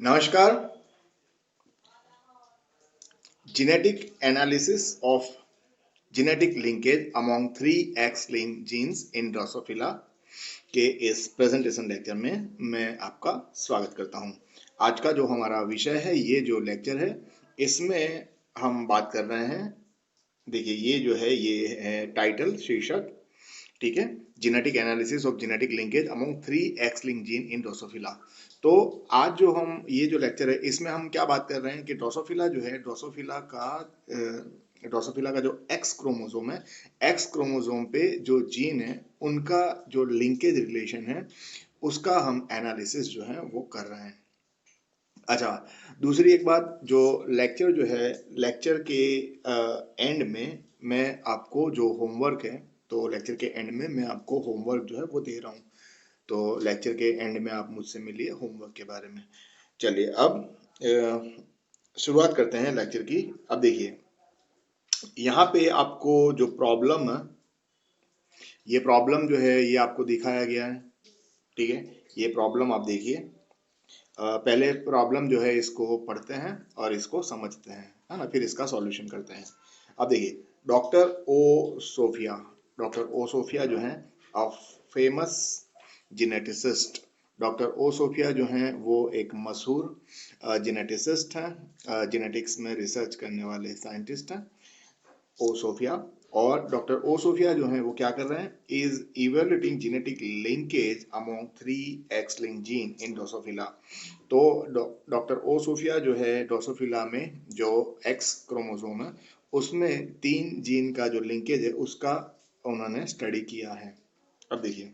नमस्कार। Genetic analysis of genetic linkage among three X-linked genes in Drosophila के इस presentation lecture में मैं आपका स्वागत करता हूं। आज का जो हमारा विषय है, ये जो लेक्चर है, इसमें हम बात कर रहे हैं। देखिए, ये जो है, ये है टाइटल, शीर्षक, ठीक है, genetic analysis of genetic linkage among 3X link gene in Drosophila. तो आज जो हम ये जो लेक्चर है, इसमें हम क्या बात कर रहे हैं कि ड्रोसोफिला जो है, ड्रोसोफिला का जो एक्स क्रोमोसोम है, एक्स क्रोमोसोम पे जो जीन है, उनका जो लिंकेज रिलेशन है, उसका हम एनालिसिस जो है वो कर रहे हैं। अच्छा, दूसरी एक बात, जो लेक्चर जो है, लेक्चर के एंड में मैं आपको जो होमवर्क है, तो लेक्चर के एंड में मैं आपको होमवर्क जो है वो दे रहा हूँ। तो लेक्चर के एंड में आप मुझसे मिलिए होमवर्क के बारे में। चलिए, अब शुरुआत करते हैं लेक्चर की। अब देखिए, यहाँ पे आपको जो प्रॉब्लम है, ये प्रॉब्लम जो है, ये आपको दिखाया गया है, ठीक है। ये प्रॉब्लम आप देखिए। पहले प्रॉब्लम जो है, इसको पढ़ते हैं और इसको समझते हैं, है ना, फिर इसका सॉल्यूशन करते हैं। अब देखिए, डॉक्टर ओ सोफिया जो है, a famous geneticist. Doctor O Sophia जो हैं, वो एक मशहूर जेनेटिसिस्ट हैं, जेनेटिक्स में रिसर्च करने वाले साइंटिस्ट हैं, ओ सोफिया। और डॉक्टर ओ सोफिया जो है, वो क्या कर रहे हैं, is evaluating genetic linkage among 3X link gene in Drosophila. तो डॉक्टर ओ सोफिया जो है, ड्रोसोफिला में जो एक्स क्रोमोसोम है, उसमें 3 जीन का जो लिंकेज है, उसका उन्होंने स्टडी किया है। अब देखिए,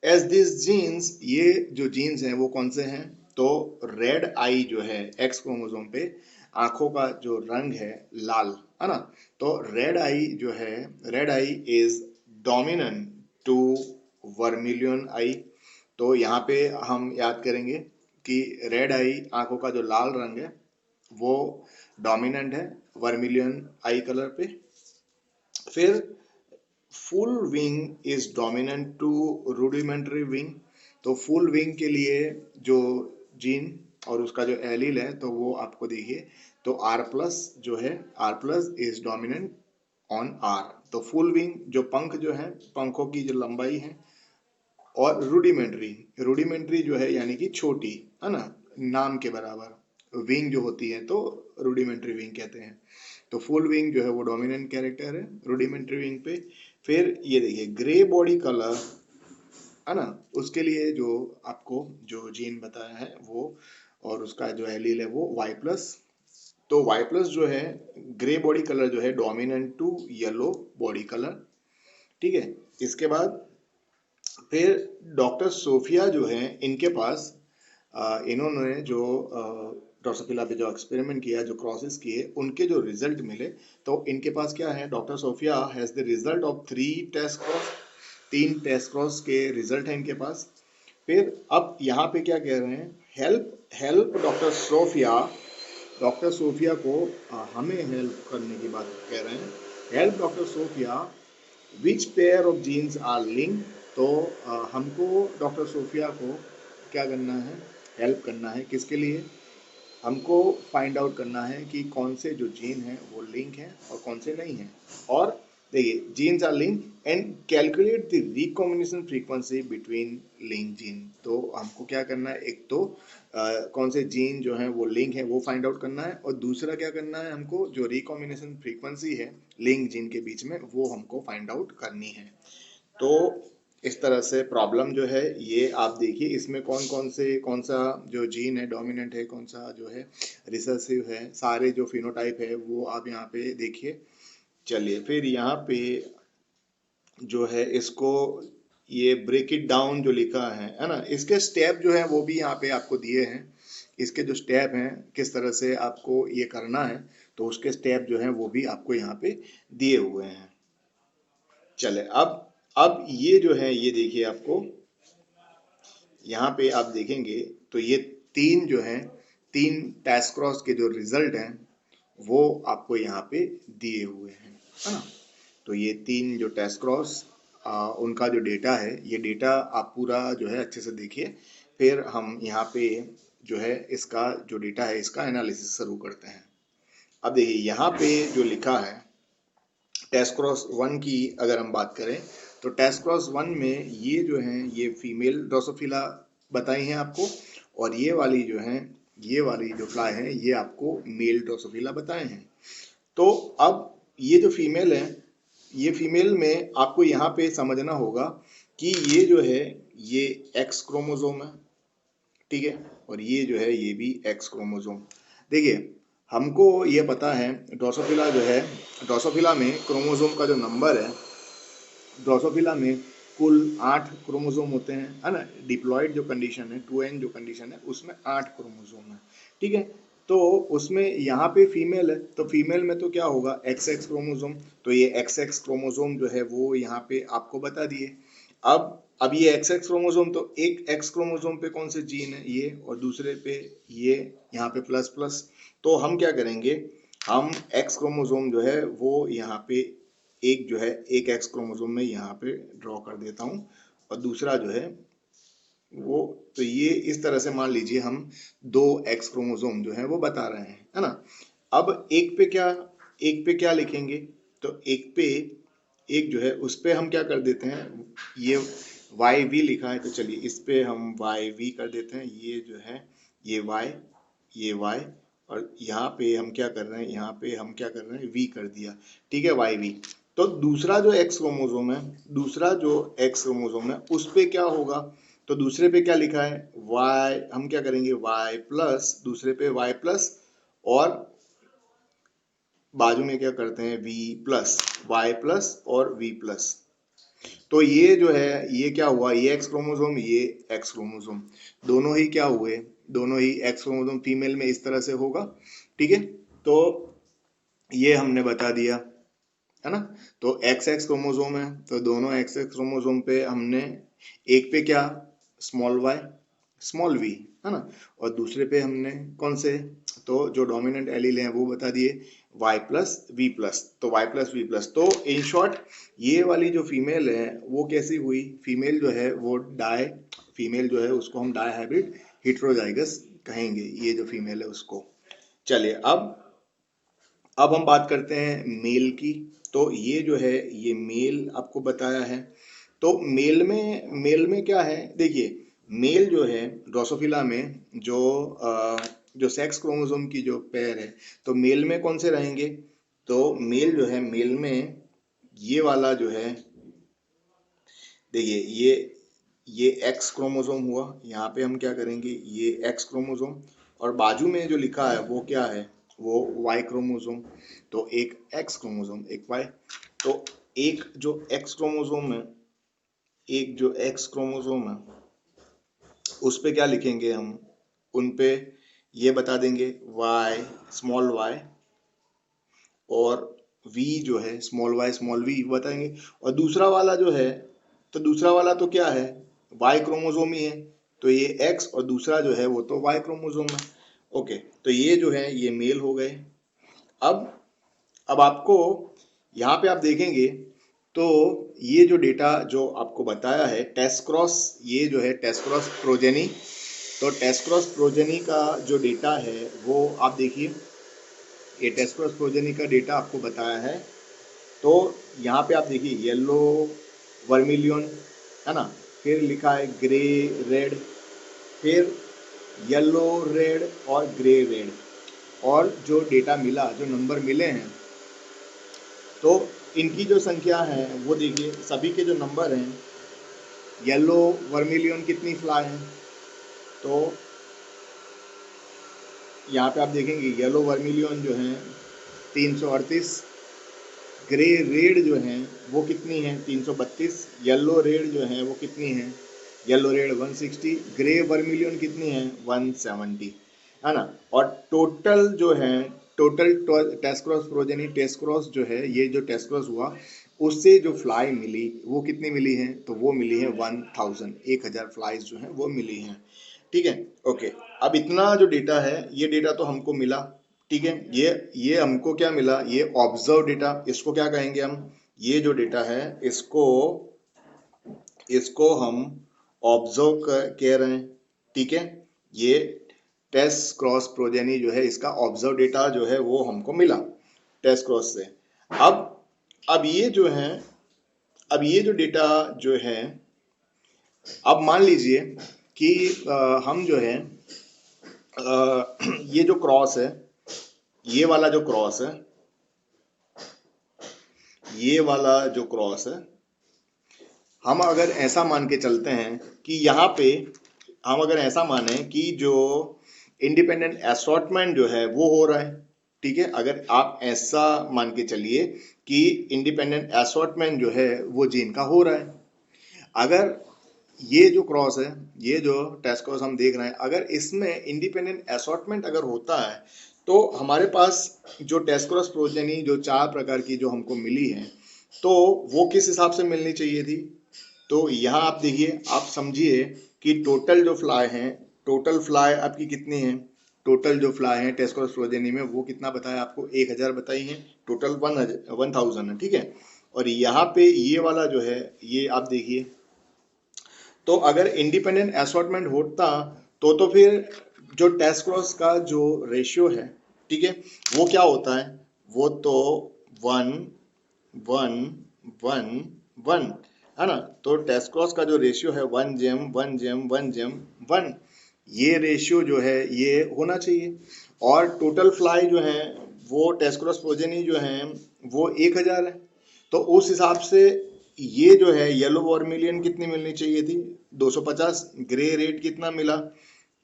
एज दिस जीन्स, ये जो जीन्स हैं वो कौन से हैं, तो रेड आई जो है एक्स क्रोमोसोम पे, आंखों का जो रंग है लाल, है ना। तो रेड आई जो है, red eye is dominant to vermilion eye. तो यहाँ पे हम याद करेंगे कि रेड आई, आंखों का जो लाल रंग है, वो डोमिनेंट है वर्मिलियन आई कलर पे। फिर full wing is dominant to rudimentary wing. तो फुल विंग के लिए जो जीन और उसका जो एलील है, तो वो आपको देखिए, तो आर प्लस जो है, R plus is dominant on R. तो फुल विंग जो पंख जो है, पंखों की जो लंबाई है, और रूडिमेंट्री, रूडिमेंट्री जो है यानी कि छोटी, है ना, नाम के बराबर विंग जो होती है, तो रूडिमेंट्री विंग कहते हैं। तो फुल विंग जो है वो डोमिनेंट कैरेक्टर है रूडिमेंट्री विंग पे। फिर ये देखिए, ग्रे बॉडी कलर, है ना, उसके लिए जो आपको जो जीन बताया है वो, और उसका जो एलील है वो वाई प्लस। तो वाई प्लस जो है, ग्रे बॉडी कलर जो है, dominant to yellow body colour, ठीक है। इसके बाद फिर डॉक्टर सोफिया जो है, इनके पास इन्होंने जो ड्रोसोफिला पे जो एक्सपेरिमेंट किया, जो क्रॉसेस किए, उनके जो रिजल्ट मिले, तो इनके पास क्या है, doctor Sophia has the result of 3 test cross के रिजल्ट है इनके पास। फिर अब यहाँ पे क्या कह रहे हैं, हेल्प हेल्प डॉक्टर सोफिया को हमें हेल्प करने की बात कह रहे हैं। Help doctor Sophia, which pair of genes are link. तो हमको डॉक्टर सोफिया को क्या करना है, हेल्प करना है, किसके लिए, हमको फाइंड आउट करना है कि कौन से जो जीन हैं वो लिंक हैं और कौन से नहीं हैं। और देखिए, genes are link and calculate the recombination frequency between link gene. तो हमको क्या करना है, एक तो कौन से जीन जो हैं वो लिंक है वो फाइंड आउट करना है, और दूसरा क्या करना है, हमको जो रिकॉम्बिनेशन फ्रीक्वेंसी है लिंक जीन के बीच में, वो हमको फाइंड आउट करनी है। तो इस तरह से प्रॉब्लम जो है, ये आप देखिए, इसमें कौन कौन से, कौन सा जो जीन है डोमिनेंट है, कौन सा जो है रिसेसिव है, सारे जो फिनोटाइप है वो आप यहाँ पे देखिए। चलिए, फिर यहाँ पे जो है, इसको ये ब्रेक इट डाउन जो लिखा है ना, इसके स्टेप जो है वो भी यहाँ पे आपको दिए हैं। इसके जो स्टेप हैं, किस तरह से आपको ये करना है, तो उसके स्टेप जो हैं वो भी आपको यहाँ पे दिए हुए हैं। चले, अब ये जो है, ये देखिए, आपको यहाँ पे आप देखेंगे, तो ये 3 जो हैं, 3 टेस्ट क्रॉस के जो रिजल्ट हैं, वो आपको यहाँ पे दिए हुए हैं, है ना। तो ये 3 जो टेस्ट क्रॉस, उनका जो डेटा है, ये डेटा आप पूरा जो है अच्छे से देखिए। फिर हम यहाँ पे जो है इसका जो डेटा है इसका एनालिसिस शुरू करते हैं। अब देखिए यहाँ पे जो लिखा है टेस्ट क्रॉस 1 की अगर हम बात करें तो टेस्ट क्रॉस 1 में ये जो है ये फीमेल ड्रोसोफिला बताई हैं आपको, और ये वाली जो है ये वाली जो फ्लाई है ये आपको मेल ड्रोसोफिला बताए हैं। तो अब ये जो फीमेल है ये फीमेल में आपको यहाँ पे समझना होगा कि ये जो है ये एक्स क्रोमोसोम है, ठीक है, और ये जो है ये भी एक्स क्रोमोसोम। देखिए हमको ये पता है ड्रोसोफिला जो है ड्रोसोफिला में क्रोमोसोम का जो नंबर है, ड्रोसोफिला में कुल 8 क्रोमोसोम होते हैं, है ना। डिप्लॉयड जो कंडीशन है 2n जो कंडीशन है उसमें 8 क्रोमोसोम है, ठीक है। तो उसमें यहाँ पे फीमेल है तो फीमेल में तो क्या होगा XX क्रोमोसोम, तो ये XX क्रोमोसोम जो है वो यहाँ पे आपको बता दिए। अब ये XX क्रोमोसोम तो एक X क्रोमोसोम पे कौन से जीन है ये, और दूसरे पे ये यहाँ पे प्लस प्लस। तो हम क्या करेंगे, हम X क्रोमोसोम जो है वो यहाँ पे एक जो है एक एक्स क्रोमोसोम में यहाँ पे ड्रॉ कर देता हूँ, और दूसरा जो है वो, तो ये इस तरह से मान लीजिए हम 2 एक्स क्रोमोसोम जो है वो बता रहे हैं, है ना। अब एक पे क्या लिखेंगे, तो एक पे एक जो है उस पे हम क्या कर देते हैं, ये वाई वी लिखा है तो चलिए इस पे हम वाई वी कर देते हैं। ये जो है ये वाई, ये वाई, और यहाँ पे हम क्या कर रहे हैं, यहाँ पे हम क्या कर रहे हैं वी कर दिया, ठीक है, वाई वी। तो दूसरा जो एक्स क्रोमोसोम है, दूसरा जो एक्स क्रोमोसोम है उस पे क्या होगा, तो दूसरे पे क्या लिखा है वाई, हम क्या करेंगे वाई प्लस, दूसरे पे वाई प्लस, और बाजू में क्या करते हैं वी प्लस, वाई प्लस और वी प्लस। तो ये जो है ये क्या हुआ, ये एक्स क्रोमोसोम ये एक्स क्रोमोसोम, दोनों ही क्या हुए, दोनों ही एक्स क्रोमोसोम फीमेल में इस तरह से होगा, ठीक है। तो ये हमने बता दिया, है ना। तो एक्स एक्स क्रोमोसोम है तो दोनों एक्स एक्स क्रोमोसोम पे हमने एक पे क्या स्मॉल वाई स्मॉल वी, है ना, और दूसरे पे हमने कौन से, तो जो डोमिनेंट एलील हैं वो बता दिए y प्लस वी प्लस, तो y प्लस वी प्लस। तो इन शॉर्ट ये वाली जो फीमेल है वो कैसी हुई, फीमेल जो है वो फीमेल जो है उसको हम डाई हाइब्रिड हिट्रोजाइगस कहेंगे, ये जो फीमेल है उसको। चलिए अब हम बात करते हैं मेल की। तो ये जो है ये मेल आपको बताया है। तो मेल में क्या है, देखिए मेल जो है ड्रोसोफिला में जो सेक्स क्रोमोसोम की जो पेयर है, तो मेल में कौन से रहेंगे, तो मेल जो है मेल में ये वाला जो है, देखिए ये एक्स क्रोमोसोम हुआ, यहाँ पे हम क्या करेंगे ये एक्स क्रोमोसोम, और बाजू में जो लिखा है वो क्या है वो वाई क्रोमोसोम। तो एक एक्स क्रोमोसोम एक वाई, तो एक जो एक्स क्रोमोसोम है, एक जो एक्स क्रोमोसोम है उस पे क्या लिखेंगे हम, उन पे ये बता देंगे y स्मॉल y, और v जो है स्मॉल v बताएंगे। और दूसरा वाला जो है, तो दूसरा वाला तो क्या है y क्रोमोसोम ही है, तो ये x, और दूसरा जो है वो तो y क्रोमोसोम है। ओके, तो ये जो है ये मेल हो गए। अब आपको यहाँ पे आप देखेंगे तो ये जो डेटा जो आपको बताया है टेस्ट क्रॉस, ये जो है टेस्ट क्रॉस प्रोजेनी, तो टेस्ट क्रॉस प्रोजेनी का जो डेटा है वो आप देखिए, ये टेस्ट क्रॉस प्रोजेनी का डेटा आपको बताया है। तो यहाँ पे आप देखिए येलो वर्मिलियन, है ना, फिर लिखा है ग्रे रेड, फिर येलो रेड और ग्रे रेड, और जो डेटा मिला जो नंबर मिले हैं, तो इनकी जो संख्या है वो देखिए सभी के जो नंबर हैं, येलो वर्मिलियन कितनी फ्लाई हैं, तो यहाँ पे आप देखेंगे येलो वर्मिलियन जो है 338, ग्रे रेड जो है वो कितनी है 332, येलो रेड जो है वो कितनी है, येलो रेड 160, ग्रे वर्मिलियन कितनी है 170, है ना। और टोटल जो है total test cross progeny test cross जो है ये जो टेस्ट क्रॉस हुआ उससे जो फ्लाई मिली वो कितनी मिली है, तो वो मिली है 1000 फ्लाइज जो है वो मिली हैं, ठीक है। ओके, अब इतना जो डेटा है ये डेटा तो हमको मिला, ठीक है। ये हमको क्या मिला, ये ऑब्जर्व डेटा, इसको क्या कहेंगे हम, ये जो डेटा है इसको हम ऑब्जर्व कह रहे हैं, ठीक है। ये टेस्ट क्रॉस प्रोजेनी जो है इसका ऑब्जर्व डेटा जो है वो हमको मिला टेस्ट क्रॉस से। अब ये जो है, अब ये जो डेटा जो है, अब मान लीजिए कि हम जो है ये जो क्रॉस है, ये वाला जो क्रॉस है, ये वाला जो क्रॉस है, हम अगर ऐसा मान के चलते हैं कि यहाँ पे हम अगर ऐसा माने कि जो इंडिपेंडेंट असॉर्टमेंट जो है वो हो रहा है, ठीक है, अगर आप ऐसा मान के चलिए कि इंडिपेंडेंट असॉर्टमेंट जो है वो जीन का हो रहा है, अगर ये जो क्रॉस है, ये जो टेस्ट क्रॉस हम देख रहे हैं, अगर इसमें इंडिपेंडेंट असॉर्टमेंट अगर होता है तो हमारे पास जो टेस्ट क्रॉस प्रोजेनी जो 4 प्रकार की जो हमको मिली है तो वो किस हिसाब से मिलनी चाहिए थी। तो यहाँ आप देखिए, आप समझिए कि टोटल जो फ्लाई हैं, टोटल फ्लाई आपकी कितनी है, टोटल जो फ्लाई है टेस्ट क्रॉस प्रोजेनी में वो कितना बताया आपको, 1000 बताई है, टोटल 1000 है, ठीक है। और यहाँ पे ये वाला जो है ये आप देखिए, तो अगर इंडिपेंडेंट असॉर्टमेंट होता तो फिर जो टेस्ट क्रॉस का जो रेशियो है, ठीक है, वो क्या होता है, वो तो 1 1 1 1 है ना। तो टेस्ट क्रॉस का जो रेशियो है 1 जेम 1 जेम 1 जेम 1, ये रेशियो जो है ये होना चाहिए। और टोटल फ्लाई जो है वो टेस्ट क्रॉस प्रोजेनी जो है वो 1000 है, तो उस हिसाब से ये जो है येलो वर्मिलियन कितनी मिलनी चाहिए थी, 250। ग्रे रेड कितना मिला,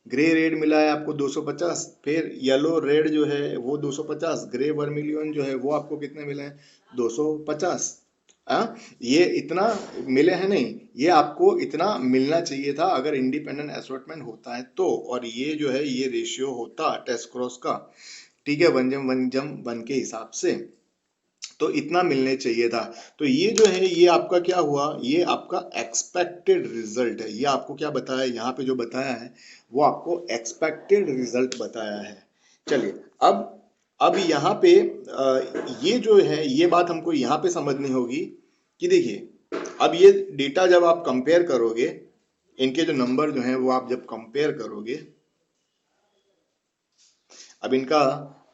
ग्रे रेड मिला है आपको 250, फिर येलो रेड जो है वो 250, ग्रे वर्मिलियन जो है वो आपको कितने मिले हैं, 250। ये इतना मिले हैं नहीं, ये आपको इतना मिलना चाहिए था अगर इंडिपेंडेंट असॉर्टमेंट होता है तो, और ये जो है ये रेशियो होता टेस्ट क्रॉस का, ठीक है, 1 जम 1 के हिसाब से, तो इतना मिलने चाहिए था। तो ये जो है ये आपका क्या हुआ, ये आपका एक्सपेक्टेड रिजल्ट है। ये आपको क्या बताया, यहाँ पे जो बताया है वो आपको एक्सपेक्टेड रिजल्ट बताया है। चलिए अब यहाँ पे ये जो है ये बात हमको यहाँ पे समझनी होगी कि देखिए, अब ये डेटा जब आप कंपेयर करोगे, इनके जो नंबर जो हैं वो आप जब कंपेयर करोगे, अब इनका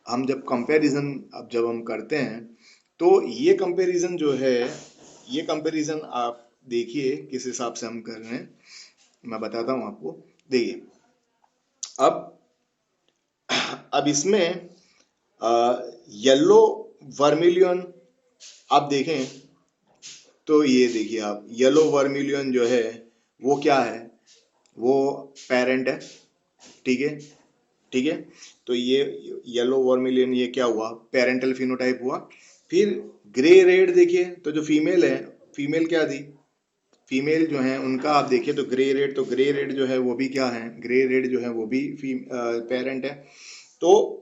हम जब कंपैरिजन अब जब हम करते हैं तो ये कंपैरिजन जो है, ये कंपैरिजन आप देखिए किस हिसाब से हम कर रहे हैं, मैं बताता हूं आपको। देखिए अब इसमें येलो वर्मिलियन आप देखें तो ये देखिए आप, येलो वर्मिलियन जो है वो क्या है, वो पेरेंट है, ठीक है, ठीक है। तो ये येलो वर्मिलियन ये क्या हुआ, पेरेंटल फिनोटाइप हुआ। फिर ग्रे रेड देखिए, तो जो फीमेल है, फीमेल क्या थी, फीमेल जो है उनका आप देखिए तो ग्रे रेड, तो ग्रे रेड जो है वो भी क्या है, ग्रे रेड जो है वो भी पेरेंट है। तो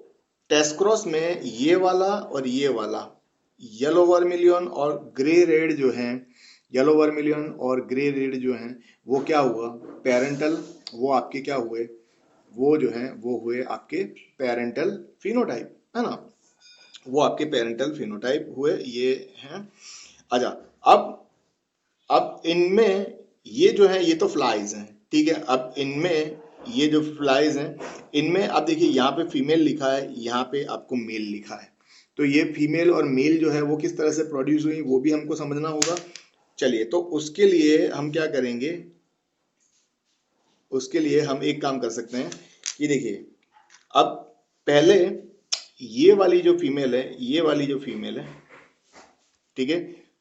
टेस्ट क्रॉस में ये वाला और ये वाला येलो वर्मिलियन और ग्रे रेड जो है, येलो वर्मिलियन और ग्रे रेड जो है वो क्या हुआ, पेरेंटल, वो आपके क्या हुए, वो जो है वो हुए आपके पेरेंटल फिनोटाइप, है ना, वो आपके पेरेंटल फिनोटाइप हुए, ये हैं। अच्छा, अब इनमें ये जो है ये तो फ्लाइज हैं, ठीक है। अब इनमें ये जो फ्लाइज हैं, इनमें आप देखिए यहाँ पे फीमेल लिखा है, यहाँ पे आपको मेल लिखा है, तो ये फीमेल और मेल जो है वो किस तरह से प्रोड्यूस हुई वो भी हमको समझना होगा। चलिए, तो उसके लिए हम क्या करेंगे, उसके लिए हम एक काम कर सकते हैं कि देखिए, अब पहले ये वाली जो फीमेल है, ये वाली जो फीमेल है, ठीक है,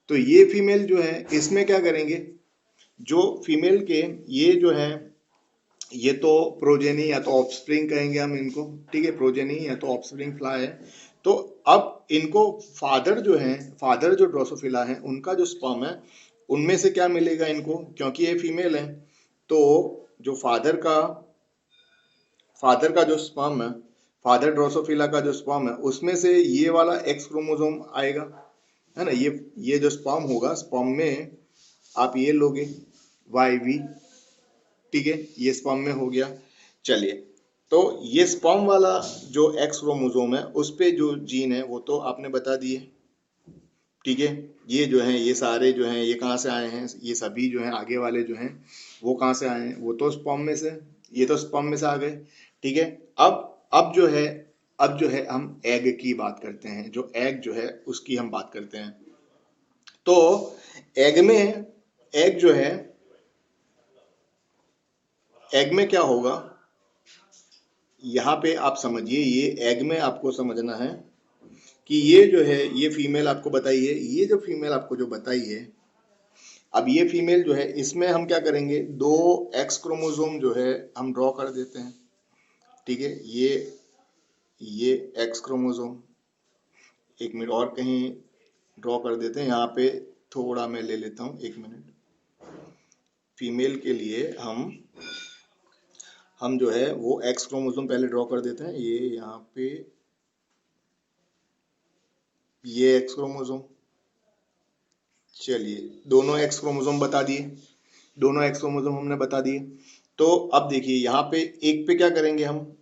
तो ये फीमेल जो है इसमें क्या करेंगे, जो फीमेल के ये जो है ये तो प्रोजेनी या तो ऑफस्प्रिंग कहेंगे हम इनको, ठीक है, प्रोजेनी या तो ऑफस्प्रिंग फ्लाई है। तो अब इनको फादर जो है, फादर जो ड्रोसोफिला है उनका जो स्पर्म है उनमें से क्या मिलेगा इनको, क्योंकि ये फीमेल है, तो जो फादर का जो स्पर्म है, फादर ड्रोसोफिला का जो स्पर्म है उसमें से ये वाला एक्स क्रोमोसोम आएगा, है ना, ये जो स्पर्म होगा, स्पर्म में आप ये लोगे YV, ठीक है, ये स्पर्म में हो गया। चलिए, तो ये स्पर्म वाला जो एक्स क्रोमोसोम है उस पे जो जीन है वो तो आपने बता दिए, ठीक है। ये जो है ये सारे जो हैं ये कहाँ से आए हैं, ये सभी जो हैं आगे वाले जो हैं वो कहाँ से आए हैं, वो तो स्पर्म में से, ये तो स्पर्म में से आ गए, ठीक है। अब जो है हम एग की बात करते हैं, जो एग जो है उसकी हम बात करते हैं। तो एग जो है, एग में क्या होगा, यहाँ पे आप समझिए, ये एग में आपको समझना है कि ये जो है, ये फीमेल आपको बताई है, ये जो फीमेल आपको जो बताई है, अब ये फीमेल जो है इसमें हम क्या करेंगे, 2 एक्स क्रोमोसोम जो है हम ड्रॉ कर देते हैं। ठीक है, ये एक्स क्रोमोसोम, एक मिनट और कहीं ड्रॉ कर देते हैं, यहाँ पे थोड़ा मैं ले लेता हूँ, एक मिनट। फीमेल के लिए हम जो है वो एक्स क्रोमोसोम पहले ड्रॉ कर देते हैं। ये यहाँ पे ये एक्स क्रोमोसोम, चलिए दोनों एक्स क्रोमोसोम बता दिए, दोनों एक्स क्रोमोसोम हमने बता दिए। तो अब देखिए यहाँ पे एक पे क्या करेंगे हम,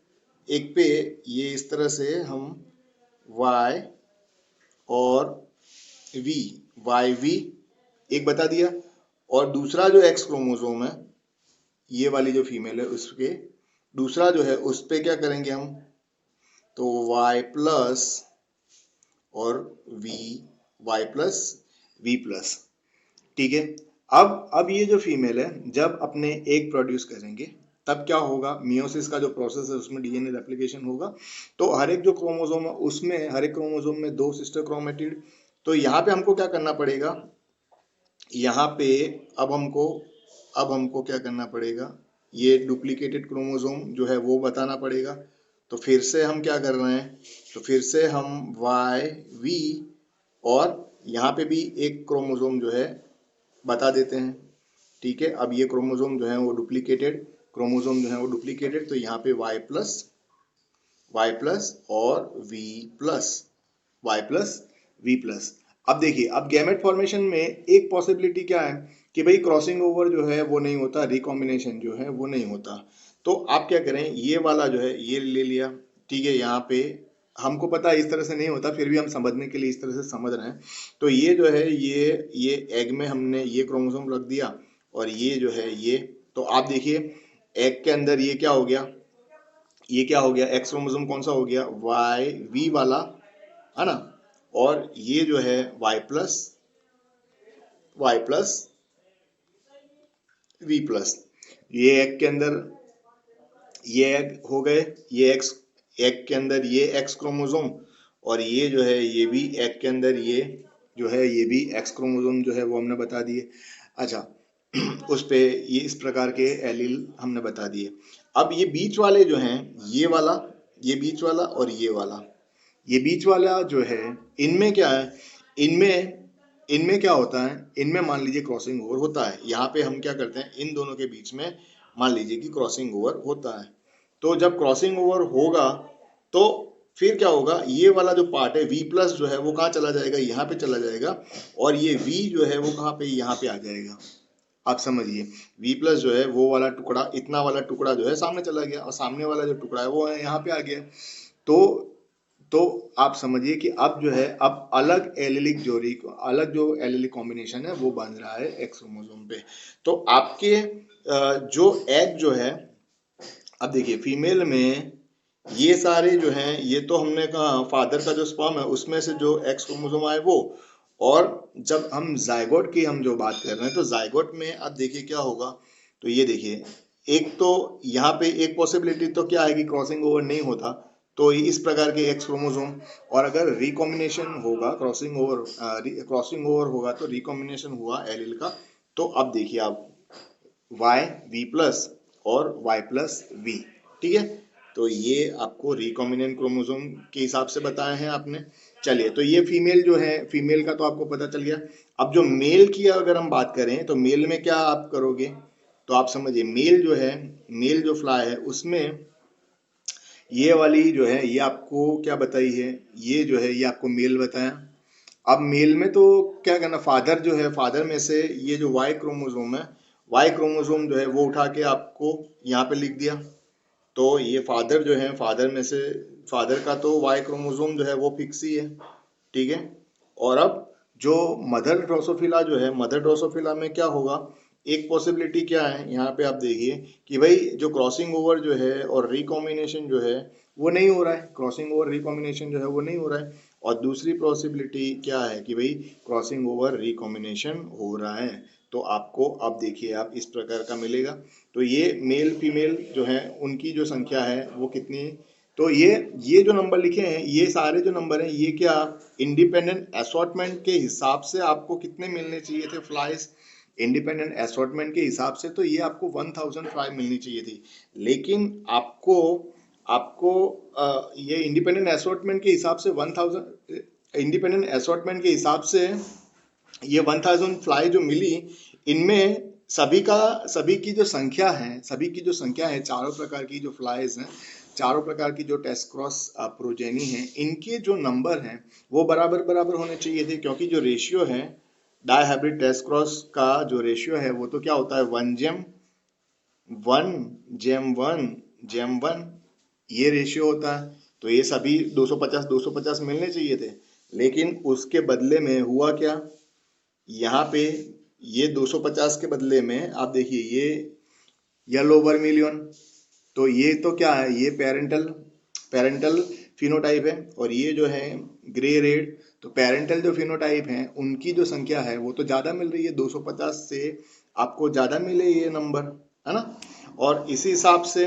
एक पे ये इस तरह से हम y और v, वाई वी एक बता दिया, और दूसरा जो एक्स क्रोमोसोम है, ये वाली जो फीमेल है, उसके दूसरा जो है उस पे क्या करेंगे हम, तो y प्लस और वाई प्लस वी प्लस। ठीक है। अब ये जो फीमेल है जब अपने एग प्रोड्यूस करेंगे तब क्या होगा, मियोसिस का जो प्रोसेस है उसमें डीएनए रेप्लिकेशन होगा। तो हर एक जो क्रोमोसोम है उसमें, हर एक क्रोमोसोम में 2 सिस्टर क्रोमेटिड। तो यहाँ पे हमको क्या करना पड़ेगा, यहाँ पे अब हमको क्या करना पड़ेगा, ये डुप्लीकेटेड क्रोमोसोम जो है वो बताना पड़ेगा। तो फिर से हम क्या कर रहे हैं, तो फिर से हम वाई वी और यहाँ पे भी एक क्रोमोसोम जो है बता देते हैं। ठीक है, अब ये क्रोमोसोम जो है वो डुप्लीकेटेड क्रोमोसोम जो है वो डुप्लीकेटेड, तो यहाँ पे वाई प्लस और वाई प्लस वी प्लस। अब देखिए, अब गैमेट फॉर्मेशन में एक पॉसिबिलिटी क्या है कि भाई क्रॉसिंग ओवर जो है वो नहीं होता, रिकॉम्बिनेशन जो है वो नहीं होता। तो आप क्या करें, ये वाला जो है ये ले लिया। ठीक है, यहाँ पे हमको पता है इस तरह से नहीं होता, फिर भी हम समझने के लिए इस तरह से समझ रहे हैं। तो ये जो है ये एग में हमने ये क्रोमोसोम रख दिया, और ये जो है ये, तो आप देखिए एग के अंदर ये क्या हो गया, ये क्या हो गया, एक्स क्रोमोसोम कौन सा हो गया, वाई वी वाला, है ना। और ये जो है वाई प्लस वी प्लस, ये एग के अंदर ये एग हो गए, ये एक्स, एग के अंदर ये एक्स क्रोमोसोम, और ये जो है ये भी एग के अंदर ये जो है ये भी एक्स क्रोमोसोम जो है वो हमने बता दिए। अच्छा, उस पे ये इस प्रकार के एलील हमने बता दिए। अब ये बीच वाले जो हैं, ये बीच वाला और ये बीच वाला जो है, इनमें क्या है, इनमें इनमें क्या होता है, इनमें मान लीजिए क्रॉसिंग ओवर होता है। यहाँ पे हम क्या करते हैं, इन दोनों के बीच में मान लीजिए कि क्रॉसिंग ओवर होता है। तो जब क्रॉसिंग ओवर होगा तो फिर क्या होगा, ये वाला जो पार्ट है वी प्लस जो है वो कहाँ चला जाएगा, यहाँ पे चला जाएगा, और ये वी जो है वो कहाँ पे, यहाँ पे आ जाएगा। आप समझिए, वी प्लस जो है वो वाला टुकड़ा, इतना वाला टुकड़ा जो है सामने चला गया, और सामने वाला जो टुकड़ा है वो यहाँ पे आ गया। तो तो आप समझिए कि अब जो है, अब अलग जो एलिलिक कॉम्बिनेशन है वो बन रहा है एक्स क्रोमोसोम पे। तो आपके जो एग जो है, अब देखिए फीमेल में ये सारे जो हैं, ये तो हमने कहा फादर का जो स्पर्म है उसमें से जो एक्स क्रोमोसोम आए वो, और जब हम जायगोट की हम जो बात कर रहे हैं, तो जायगोट में अब देखिए क्या होगा, तो ये देखिए, एक तो यहाँ पे एक पॉसिबिलिटी तो क्या है कि क्रॉसिंग ओवर नहीं होता, तो इस प्रकार के एक्स क्रोमोसोम, और अगर रिकॉम्बिनेशन होगा, क्रॉसिंग ओवर होगा तो रिकॉम्बिनेशन हुआ एलील का, तो अब देखिए आप वाई वी प्लस और वाई प्लस वी। ठीक है, तो ये आपको रिकॉम्बिनेंट क्रोमोसोम के हिसाब से बताए हैं आपने। चलिए, तो ये फीमेल जो है, फीमेल का तो आपको पता चल गया। अब जो मेल की अगर हम बात करें, तो मेल में क्या आप करोगे, तो आप समझिए मेल जो है, मेल जो फ्लाई है उसमें ये वाली जो है ये आपको क्या बताई है, ये जो है ये आपको मेल बताया। अब मेल में तो क्या करना, फादर जो है, फादर में से ये जो वाई क्रोमोसोम है, वाई क्रोमोसोम जो है वो उठा के आपको यहाँ पे लिख दिया। तो ये फादर जो है, फादर में से फादर का तो वाई क्रोमोसोम जो है वो फिक्स ही है। ठीक है, और अब जो मदर ड्रोसोफिला जो है, मदर ड्रोसोफिला में क्या होगा, एक पॉसिबिलिटी क्या है यहाँ पे आप देखिए कि भाई जो क्रॉसिंग ओवर जो है और रिकॉम्बिनेशन जो है वो नहीं हो रहा है, क्रॉसिंग ओवर रिकॉम्बिनेशन जो है वो नहीं हो रहा है। और दूसरी पॉसिबिलिटी क्या है कि भाई क्रॉसिंग ओवर रिकॉम्बिनेशन हो रहा है। तो आपको अब देखिए आप इस प्रकार का मिलेगा। तो ये मेल फीमेल जो है उनकी जो संख्या है वो कितनी है, तो ये जो नंबर लिखे हैं ये सारे जो नंबर हैं ये क्या इंडिपेंडेंट असॉर्टमेंट के हिसाब से आपको कितने मिलने चाहिए थे फ्लाइज, इंडिपेंडेंट असॉर्टमेंट के हिसाब से तो ये आपको 1000 फ्लाई मिलनी चाहिए थी। लेकिन आपको आपको ये इंडिपेंडेंट असॉर्टमेंट के हिसाब से 1000 इंडिपेंडेंट असॉर्टमेंट के हिसाब से ये 1000 फ्लाई जो मिली, इनमें सभी की जो संख्या है, चारों प्रकार की जो फ्लाइज हैं, चारों प्रकार की जो टेस्ट क्रॉस प्रोजेनी है, इनके जो नंबर हैं वो बराबर बराबर होने चाहिए थे। क्योंकि जो रेशियो है डाई हाइब्रिड टेस्ट क्रॉस का जो रेशियो है वो तो क्या होता है 1:1 ये रेशियो होता है। तो ये सभी 250 मिलने चाहिए थे। लेकिन उसके बदले में हुआ क्या, यहाँ पे ये 250 के बदले में आप देखिए ये येलो वर्मिलियन, तो ये तो क्या है, ये पेरेंटल फिनोटाइप है। और ये जो है ग्रे रेड, तो पेरेंटल जो फिनोटाइप है उनकी जो संख्या है वो तो ज़्यादा मिल रही है, 250 से आपको ज़्यादा मिले ये नंबर, है ना। और इसी हिसाब से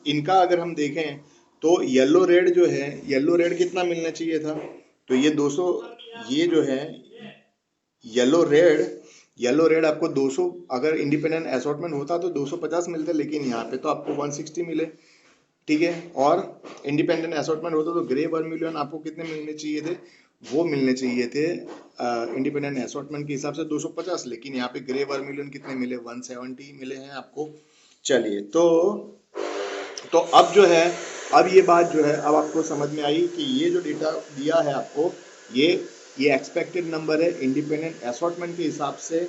इनका अगर हम देखें तो येलो रेड जो है, येलो रेड कितना मिलना चाहिए था, तो ये 200, ये जो है येलो रेड आपको 200, अगर इंडिपेंडेंट असॉर्टमेंट होता तो 250 मिलते, लेकिन यहाँ पे तो आपको 160 मिले, ठीक है। और इंडिपेंडेंट असॉर्टमेंट होता तो ग्रे वर्मिलियन आपको कितने मिलने चाहिए थे, वो मिलने चाहिए थे इंडिपेंडेंट असॉर्टमेंट के हिसाब से 250, लेकिन यहाँ पे ग्रे वर्मिलियन कितने मिले 170 मिले हैं आपको। चलिए तो अब जो है, अब ये बात जो है अब आपको समझ में आई कि ये जो डेटा दिया है आपको, ये एक्सपेक्टेड नंबर है इंडिपेंडेंट असॉर्टमेंट के हिसाब से।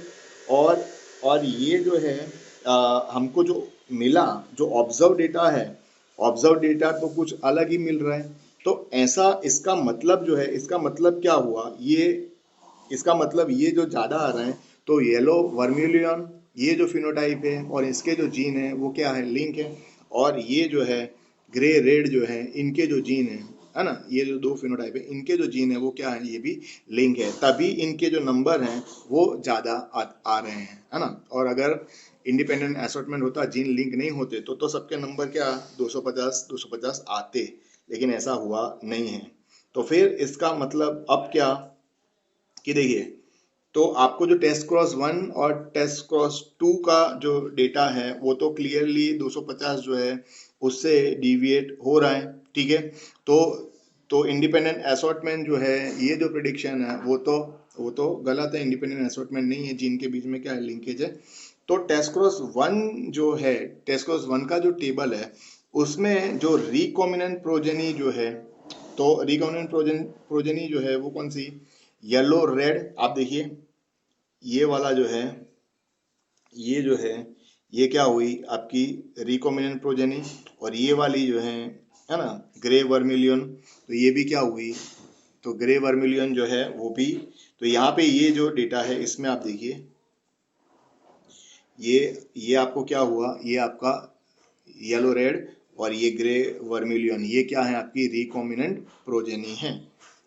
और ये जो है हमको जो मिला, जो ऑब्जर्व डेटा है, ऑब्जर्व डेटा तो कुछ अलग ही मिल रहा है। तो ऐसा इसका मतलब जो है, इसका मतलब क्या हुआ, इसका मतलब ये जो ज़्यादा आ रहा है तो येलो वर्मिलियन ये जो फिनोटाइप है और इसके जो जीन है वो क्या है, लिंक है। और ये जो है ग्रे रेड जो है इनके जो जीन है ना, ये जो दो फिनोटाइप है इनके जो जीन है वो क्या है, ये भी लिंक है, तभी इनके जो नंबर हैं वो ज़्यादा आ रहे हैं, है ना। और अगर इंडिपेंडेंट असॉर्टमेंट होता, जीन लिंक नहीं होते तो सबके नंबर क्या 250 आते, लेकिन ऐसा हुआ नहीं है। तो फिर इसका मतलब अब क्या कि देखिए, तो आपको जो टेस्ट क्रॉस 1 और टेस्ट क्रॉस 2 का जो डेटा है वो तो क्लियरली 250 जो है उससे डिविएट हो रहा है, ठीक है। तो इंडिपेंडेंट असॉर्टमेंट जो है, ये जो प्रिडिक्शन है वो तो गलत है, इंडिपेंडेंट असॉर्टमेंट नहीं है, जिनके बीच में क्या है, लिंकेज है। तो टेस्ट क्रॉस 1 जो है, टेस्ट क्रॉस 1 का जो टेबल है उसमें जो रिकॉम्बिनेंट प्रोजेनी जो है, तो रिकॉम्बिनेंट प्रोजेनी जो है वो कौन सी, येलो रेड, आप देखिए ये वाला जो है, ये जो है ये क्या हुई आपकी रिकॉम्बिनेंट प्रोजेनी। और ये वाली जो है ना ग्रे वर्मिलियन, तो ये भी क्या हुई, तो ग्रे वर्मिलियन जो है वो भी। तो यहाँ पे ये जो डेटा है इसमें आप देखिए ये आपको क्या हुआ, ये आपका येलो रेड और ये ग्रे वर्मिलियन, ये क्या है आपकी रिकॉम्बिनेंट प्रोजेनी है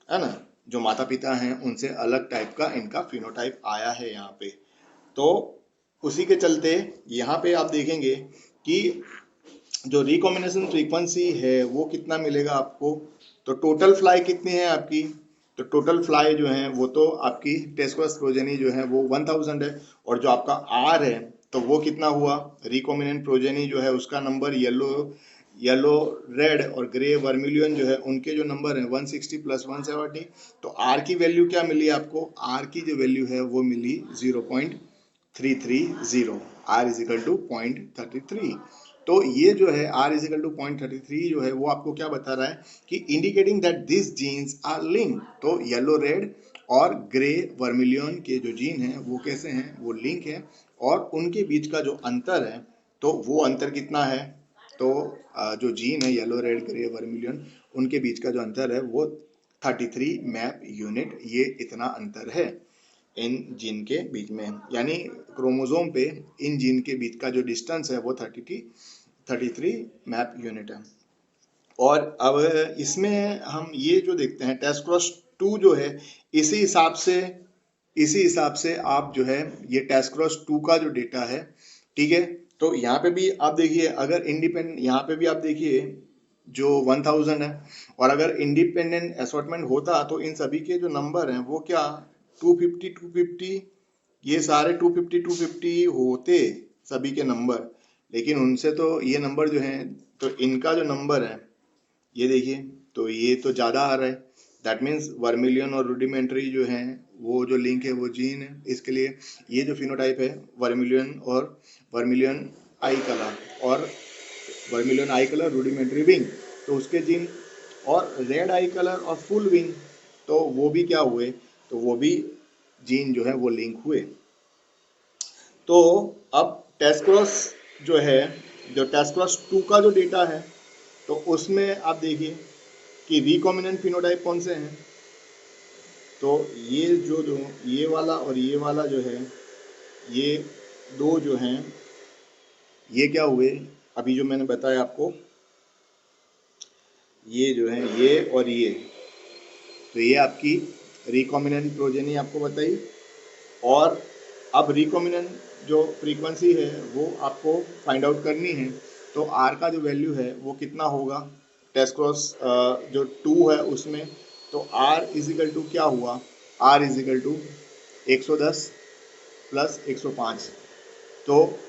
ना। जो माता पिता हैं उनसे अलग टाइप का इनका फिनोटाइप आया है यहाँ पे। तो उसी के चलते यहाँ पे आप देखेंगे कि जो रिकॉम्बिनेशन फ्रीक्वेंसी है वो कितना मिलेगा आपको, तो टोटल फ्लाई कितनी है आपकी, तो टोटल फ्लाई जो है वो तो आपकी टेस्ट क्रॉस प्रोजेनी जो है वो 1000 है। और जो आपका आर है तो वो कितना हुआ, रिकॉम्बिनेंट प्रोजेनी जो है उसका नंबर येलो रेड और ग्रे वर्मिलियन जो है उनके जो नंबर है 160 + 170। तो आर की वैल्यू क्या मिली आपको, आर की जो वैल्यू है वो मिली 0.330, आर इज इक्वल टू 0.33। तो ये जो है आर इज इक्वल टू 0.33 जो है वो आपको क्या बता रहा है कि indicating that this genes are link. तो येलो रेड और ग्रे वर्मिलियन के जो जीन हैं वो कैसे हैं, वो लिंक है। और उनके बीच का जो अंतर है तो वो अंतर कितना है, तो जो जीन है येलो रेड ग्रे वर्मिलियन उनके बीच का जो अंतर है वो 33 मैप यूनिट, ये इतना अंतर है इन जीन के बीच में, यानी क्रोमोसोम पे इन जीन के बीच का जो डिस्टेंस है वो 33 मैप यूनिट है। और अब इसमें हम ये जो देखते हैं टेस्ट क्रॉस 2 जो है, इसी हिसाब से आप जो है ये टेस्ट क्रॉस 2 का जो डेटा है, ठीक है, तो यहाँ पे भी आप देखिए, अगर इंडिपेंडेंट, यहाँ पे भी आप देखिए जो 1000 है, और अगर इंडिपेंडेंट असॉर्टमेंट होता तो इन सभी के जो नंबर हैं वो क्या 250 ये सारे 250 होते सभी के नंबर, लेकिन उनसे तो ये नंबर जो है, तो इनका जो नंबर है ये देखिए, तो ये तो ज़्यादा आ रहा है। दैट मीन्स वर्मिलियन और रूडिमेंट्री जो है वो जो लिंक है वो जीन है, इसके लिए ये जो फिनोटाइप है वर्मिलियन आई कलर और वर्मिलियन आई कलर रूडिमेंट्री विंग, तो उसके जीन, और रेड आई कलर और फुल विंग, तो वो भी क्या हुए, तो वो भी जीन जो है वो लिंक हुए। तो अब टेस्ट क्रॉस जो है, जो टेस्ट क्रॉस 2 का जो डेटा है, तो उसमें आप देखिए कि रिकॉम्बिनेंट फिनोटाइप कौन से हैं, तो ये जो ये वाला और ये वाला जो है, ये दो जो हैं, ये क्या हुए, अभी जो मैंने बताया आपको, ये जो है ये और ये, तो ये आपकी रिकॉम्बिनेंट प्रोजेनी आपको बताई। और अब रिकॉम्बिनेंट जो फ्रीक्वेंसी है वो आपको फाइंड आउट करनी है, तो आर का जो वैल्यू है वो कितना होगा टेस्ट क्रॉस जो 2 है उसमें, तो आर इजिकल टू क्या हुआ, आर इजिकल टू 110 प्लस 105, तो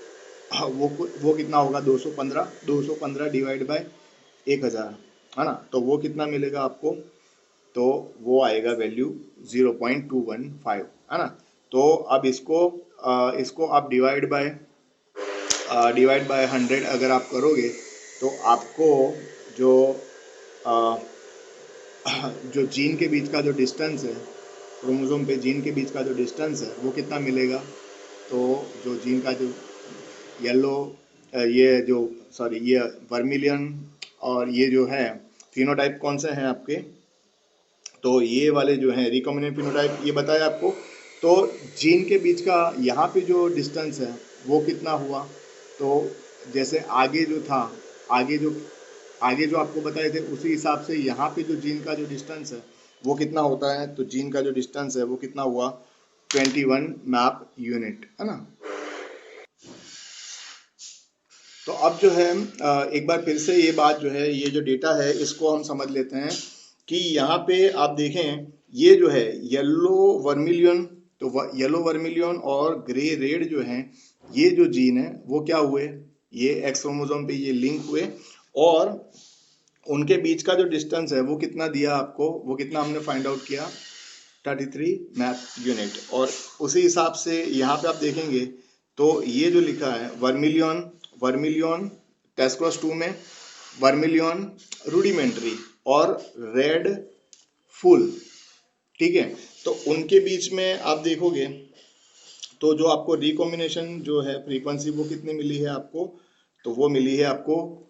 वो कितना होगा 215 डिवाइड बाय 1000, है ना, तो वो कितना मिलेगा आपको, तो वो आएगा वैल्यू 0.215, है ना। तो अब इसको आप डिवाइड बाय 100 अगर आप करोगे, तो आपको जो अ, जो जीन के बीच का जो डिस्टेंस है, क्रोमोसोम पे जीन के बीच का जो डिस्टेंस है वो कितना मिलेगा, तो जो जीन का जो येलो ये जो सॉरी ये वर्मिलियन और ये जो है फिनोटाइप कौन से हैं आपके, तो ये वाले जो हैं रिकॉम्बिनेंट फिनोटाइप, ये बताया आपको। तो जीन के बीच का यहाँ पे जो डिस्टेंस है वो कितना हुआ, तो जैसे आगे जो था, आगे जो आपको बताए थे उसी हिसाब से यहाँ पे जो जीन का जो डिस्टेंस है वो कितना होता है, तो जीन का जो डिस्टेंस है वो कितना हुआ 21 मैप यूनिट, है ना। तो अब जो है एक बार फिर से ये बात जो है, ये जो डेटा है इसको हम समझ लेते हैं कि यहाँ पे आप देखें ये जो है येलो वर्मिलियन, तो येलो वर्मिलियन और ग्रे रेड जो हैं, ये जो जीन है वो क्या हुए, ये एक्स क्रोमोसोम पे ये लिंक हुए, और उनके बीच का जो डिस्टेंस है वो कितना दिया आपको, वो कितना हमने फाइंड आउट किया 33 मैप यूनिट। और उसी हिसाब से यहाँ पे आप देखेंगे तो ये जो लिखा है वर्मिलियन टेस्ट क्रॉस 2 में वर्मिलियन रूडिमेंट्री और रेड फुल, ठीक है, तो उनके बीच में आप देखोगे तो जो आपको रिकॉम्बिनेशन जो है फ्रीक्वेंसी वो कितनी मिली है आपको, तो वो मिली है आपको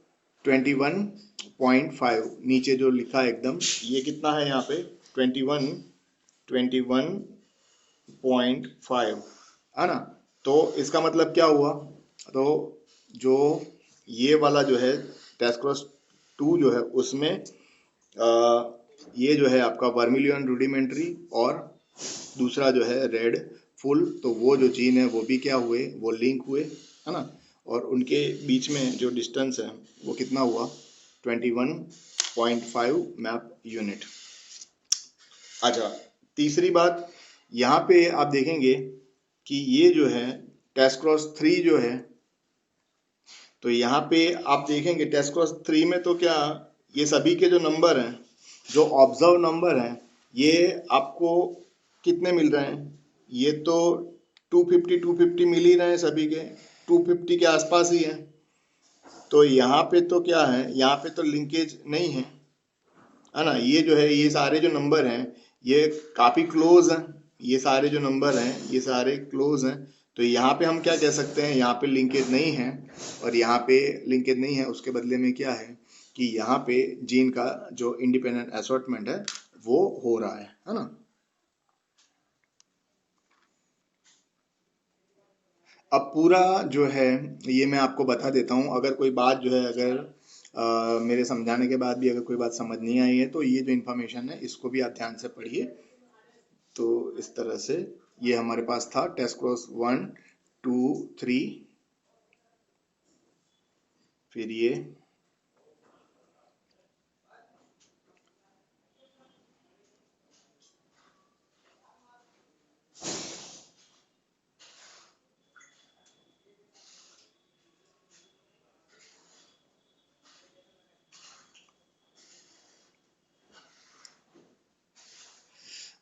21.5, नीचे जो लिखा है एकदम, ये कितना है यहाँ पे 21.5, है ना। तो इसका मतलब क्या हुआ, तो जो ये वाला जो है टेस्ट क्रॉस 2 जो है उसमें ये जो है आपका वर्मिलियन रूडिमेंट्री और दूसरा जो है रेड फुल, तो वो जो जीन है वो भी क्या हुए, वो लिंक हुए, है ना, और उनके बीच में जो डिस्टेंस है वो कितना हुआ 21.5 मैप यूनिट। अच्छा, तीसरी बात यहाँ पे आप देखेंगे कि ये जो है टेस्ट क्रॉस 3 जो है, तो यहाँ पे आप देखेंगे टेस्ट क्रॉस 3 में तो क्या, ये सभी के जो नंबर हैं, जो ऑब्जर्व नंबर हैं, ये आपको कितने मिल रहे हैं, ये तो 250 मिल ही रहे हैं सभी के, 250 के आसपास ही है। तो यहाँ पे तो क्या है, यहाँ पे तो लिंकेज नहीं है ना, ये जो है ये सारे जो नंबर हैं ये काफ़ी क्लोज हैं, ये सारे जो नंबर हैं ये सारे क्लोज हैं, तो यहाँ पे हम क्या कह सकते हैं, यहाँ पे लिंकेज नहीं है, और यहाँ पे लिंकेज नहीं है, उसके बदले में क्या है कि यहाँ पे जीन का जो इंडिपेंडेंट असॉर्टमेंट है वो हो रहा है ना। अब पूरा जो है ये मैं आपको बता देता हूँ। अगर कोई बात जो है, अगर मेरे समझाने के बाद भी अगर कोई बात समझ नहीं आई है तो ये जो इन्फॉर्मेशन है इसको भी आप ध्यान से पढ़िए। तो इस तरह से ये हमारे पास था टेस्ट क्रॉस 1 2 3, फिर ये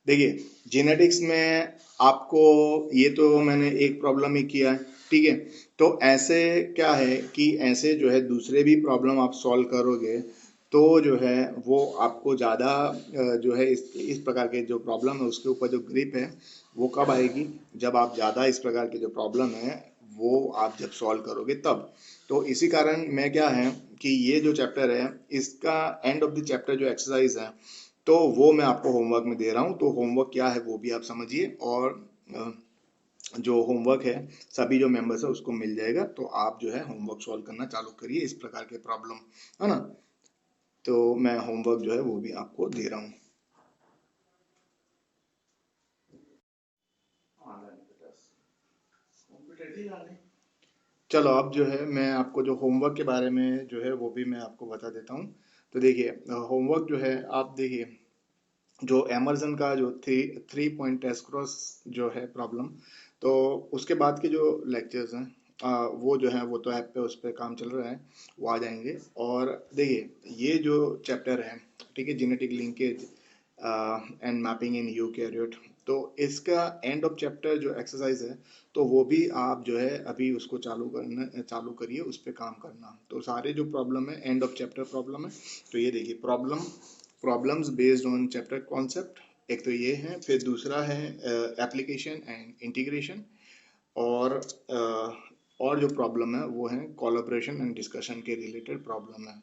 देखिए जेनेटिक्स में आपको ये तो मैंने एक प्रॉब्लम ही किया है, ठीक है। तो ऐसे क्या है कि ऐसे जो है दूसरे भी प्रॉब्लम आप सॉल्व करोगे तो जो है वो आपको ज़्यादा जो है इस प्रकार के जो प्रॉब्लम है उसके ऊपर जो ग्रिप है वो कब आएगी, जब आप ज़्यादा इस प्रकार के जो प्रॉब्लम है वो आप जब सॉल्व करोगे तब। तो इसी कारण मैं क्या है कि ये जो चैप्टर है इसका एंड ऑफ द चैप्टर जो एक्सरसाइज है तो वो मैं आपको होमवर्क में दे रहा हूँ। तो होमवर्क क्या है वो भी आप समझिए, और जो होमवर्क है सभी जो मेंबर्स है उसको मिल जाएगा। तो आप जो है होमवर्क सॉल्व करना चालू करिए इस प्रकार के प्रॉब्लम, है ना। तो मैं होमवर्क जो है वो भी आपको दे रहा हूँ। चलो अब जो है मैं आपको जो होमवर्क के बारे में जो है वो भी मैं आपको बता देता हूँ। तो देखिए होमवर्क जो है आप देखिए, जो एमर्सन का जो थ्री पॉइंट टेस्ट क्रॉस जो है प्रॉब्लम, तो उसके बाद के जो लेक्चर्स हैं वो जो है वो तो ऐप पे उस पर काम चल रहा है, वो आ जाएंगे। और देखिए ये जो चैप्टर है, ठीक है, genetic linkage and mapping in eukaryote, तो इसका एंड ऑफ चैप्टर जो एक्सरसाइज है तो वो भी आप जो है अभी उसको चालू करिए, उस पर काम करना। तो सारे जो प्रॉब्लम है एंड ऑफ चैप्टर प्रॉब्लम है। तो ये देखिए problems based on chapter concept, एक तो ये है, फिर दूसरा है एप्लीकेशन एंड इंटीग्रेशन, और और जो प्रॉब्लम है वो है कोलैबोरेशन एंड डिस्कशन के रिलेटेड प्रॉब्लम है।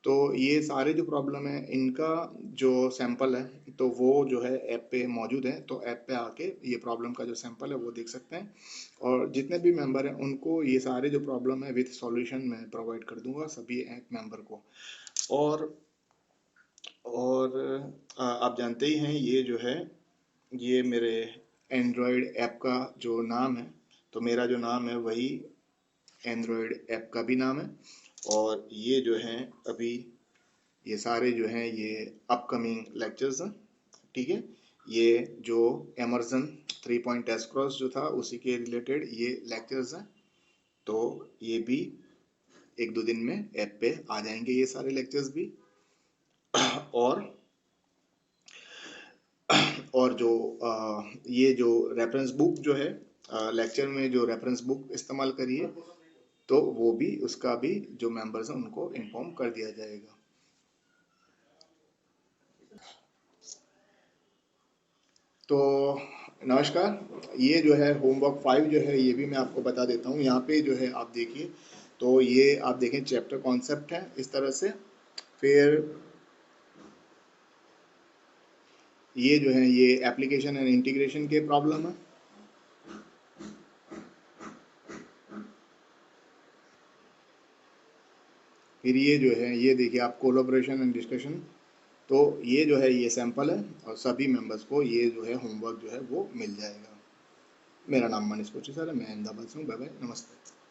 तो ये सारे जो प्रॉब्लम है इनका जो सैंपल है तो वो जो है ऐप पे मौजूद है, तो ऐप पे आके ये प्रॉब्लम का जो सैंपल है वो देख सकते हैं। और जितने भी मेंबर हैं उनको ये सारे जो प्रॉब्लम है विथ सॉल्यूशन मैं प्रोवाइड कर दूंगा सभी ऐप मेंबर को। और और आप जानते ही हैं ये जो है ये मेरे एंड्रॉयड ऐप का जो नाम है, तो मेरा जो नाम है वही एंड्रॉयड ऐप का भी नाम है। और ये जो है अभी ये सारे जो हैं ये अपकमिंग लेक्चर्स हैं, ठीक है। ये जो एमर्सन 3 पॉइंट टेस्ट क्रॉस जो था उसी के रिलेटेड ये लेक्चर्स हैं। तो ये भी एक दो दिन में ऐप पे आ जाएंगे ये सारे लेक्चर्स भी। और और जो ये जो रेफरेंस बुक जो है लेक्चर में जो रेफरेंस बुक इस्तेमाल करिए तो वो भी उसका भी जो मेंबर्स हैं उनको इन्फॉर्म कर दिया जाएगा। तो नमस्कार, ये जो है होमवर्क 5 जो है ये भी मैं आपको बता देता हूँ। यहाँ पे जो है आप देखिए, तो ये आप देखें चैप्टर कॉन्सेप्ट है इस तरह से। फिर ये जो है ये एप्लीकेशन एंड इंटीग्रेशन के प्रॉब्लम है। फिर ये जो है ये देखिए आप कोलैबोरेशन एंड डिस्कशन, तो ये जो है ये सैंपल है और सभी मेंबर्स को ये जो है होमवर्क जो है वो मिल जाएगा। मेरा नाम मनीष कोची सर है, मैं अहमदाबाद से हूँ। बाय बाय, नमस्ते।